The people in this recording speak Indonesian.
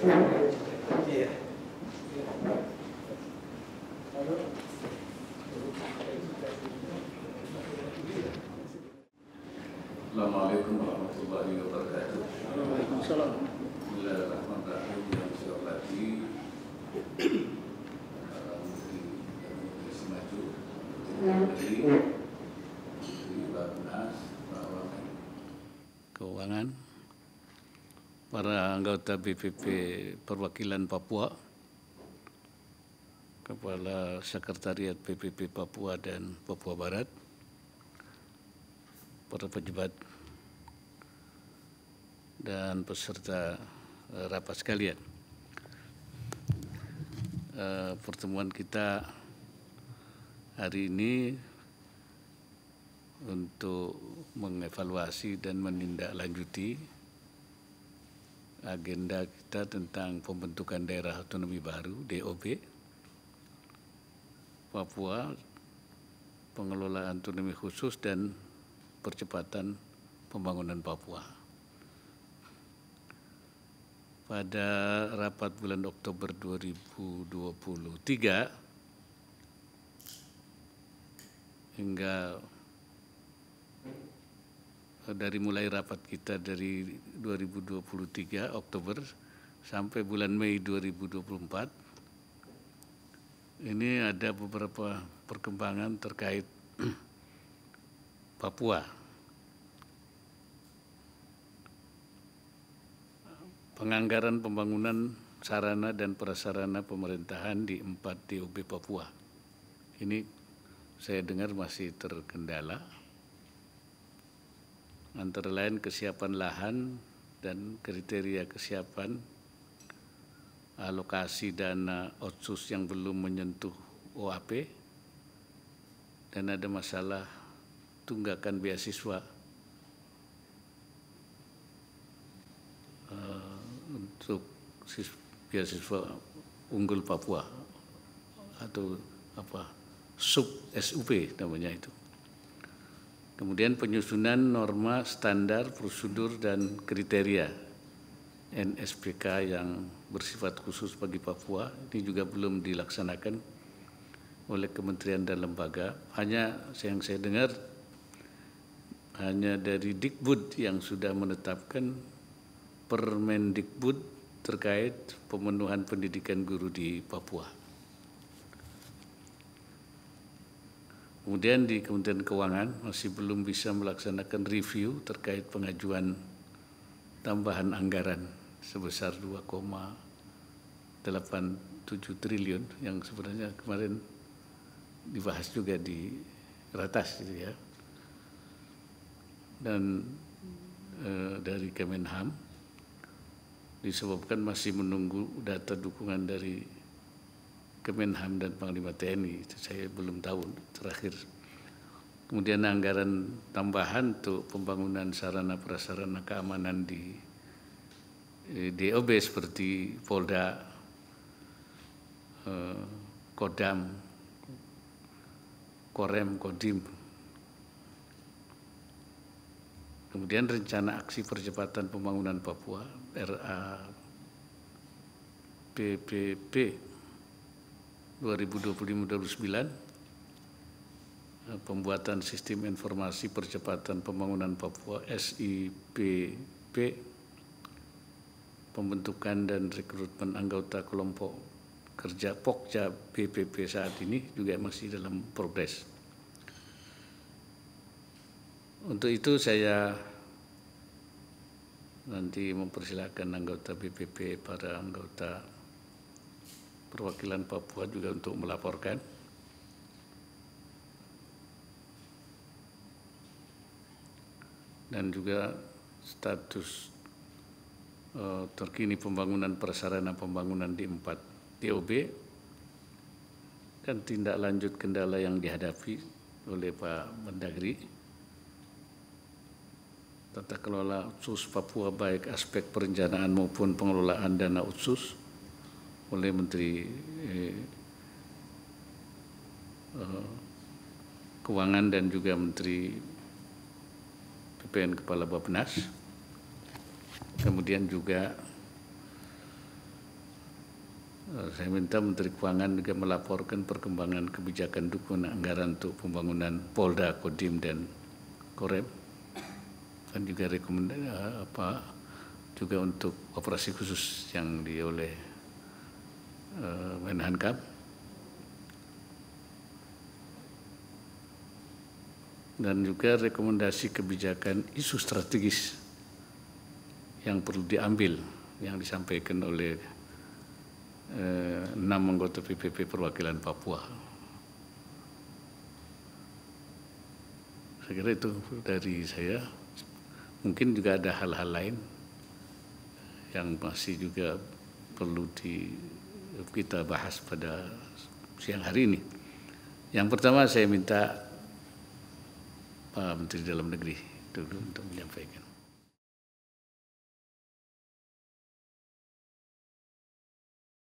Iya. Assalamualaikum warahmatullahi wabarakatuh. Waalaikumsalam. Bismillahirrahmanirrahim. Yang saya hormati Menteri Semaju, Menteri Bapenas, Keuangan, para anggota BPP Perwakilan Papua, Kepala Sekretariat BPP Papua dan Papua Barat, para pejabat dan peserta rapat sekalian. Pertemuan kita hari ini untuk mengevaluasi dan menindaklanjuti agenda kita tentang pembentukan daerah otonomi baru DOB Papua, pengelolaan otonomi khusus dan percepatan pembangunan Papua. Pada rapat bulan Oktober 2023 hingga dari mulai rapat kita dari 2023 Oktober sampai bulan Mei 2024 ini ada beberapa perkembangan terkait Papua. Penganggaran pembangunan sarana dan prasarana pemerintahan di 4 DOB Papua. Ini saya dengar masih terkendala. Antara lain kesiapan lahan dan kriteria kesiapan, alokasi dana otsus yang belum menyentuh OAP, dan ada masalah tunggakan beasiswa untuk beasiswa unggul Papua atau SUP namanya itu. Kemudian penyusunan norma standar prosedur dan kriteria NSPK yang bersifat khusus bagi Papua ini juga belum dilaksanakan oleh kementerian dan lembaga. Hanya yang saya dengar hanya dari Dikbud yang sudah menetapkan Permendikbud terkait pemenuhan pendidikan guru di Papua. Kemudian di Kementerian Keuangan masih belum bisa melaksanakan review terkait pengajuan tambahan anggaran sebesar 2,87 triliun yang sebenarnya kemarin dibahas juga di ratas gitu ya. Dan dari Kemenham disebabkan masih menunggu data dukungan dari Kemenham dan Panglima TNI, itu saya belum tahu terakhir. Kemudian anggaran tambahan untuk pembangunan sarana prasarana keamanan di DOB seperti Polda, Kodam, Korem, Kodim. Kemudian rencana aksi percepatan pembangunan Papua RAPPP 2025-2029, pembuatan sistem informasi percepatan pembangunan Papua SIPP, pembentukan dan rekrutmen anggota kelompok kerja Pokja BPP saat ini juga masih dalam progres. Untuk itu saya nanti mempersilahkan anggota BPP, para anggota perwakilan Papua juga untuk melaporkan. Dan juga status terkini pembangunan prasarana pembangunan di 4 DOB dan tindak lanjut kendala yang dihadapi oleh Pak Mendagri. Tata kelola otsus Papua baik aspek perencanaan maupun pengelolaan dana otsus oleh Menteri Keuangan dan juga Menteri PPN Kepala Bappenas. Kemudian juga Saya minta Menteri Keuangan juga melaporkan perkembangan kebijakan dukungan anggaran untuk pembangunan Polda, Kodim, dan Korem, dan juga rekomendasi juga untuk operasi khusus yang oleh Menhankam, dan juga rekomendasi kebijakan isu strategis yang perlu diambil yang disampaikan oleh 6 anggota PPP perwakilan Papua. Saya kira itu dari saya. Mungkin juga ada hal-hal lain yang masih juga perlu kita bahas pada siang hari ini. Yang pertama saya minta Pak Menteri Dalam Negeri dulu untuk menyampaikan.